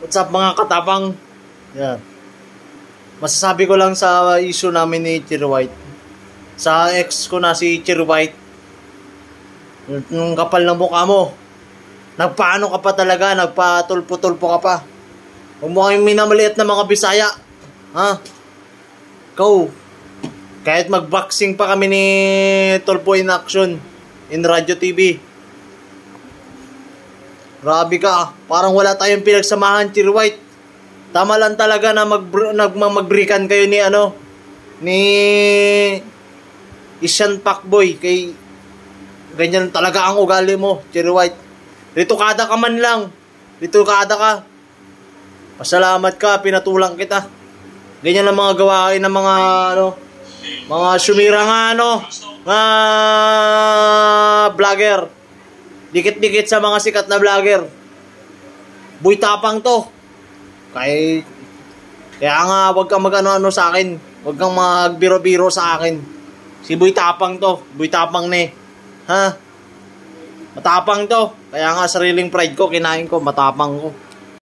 What's up mga katapang? Yan. Masasabi ko lang sa issue namin ni Cherry White. Sa ex ko na si Cherry White. Nung kapal ng mukha mo. Nagpaano ka pa talaga? Nagpatulpo-tulpo ka pa. Huwag mo kayong minamaliit na mga Bisaya. Ha? Ikaw. Kahit mag-boxing pa kami ni Tulpo in Action in Radio TV. Grabe ka. Parang wala tayong pinagsamahan, Cherry White. Tama lang talaga na mag-breakan kayo ni ni Isyan Pacboy. Kay ganyan talaga ang ugali mo, Cherry White. Ritukada ka man lang. Ritukada ka. Pasalamat ka, pinatulang kita. Ganyan ang mga gawain ng mga mga sumira nga vlogger. Dikit-dikit sa mga sikat na vlogger. Buy tapang to. Kaya nga wag kang mag-ano sa akin. Wag kang magbiro-biro sa akin. Si Buy tapang to. Buy tapang ne. Ha? Matapang to. Kaya nga sariling pride ko, kinain ko, matapang ko.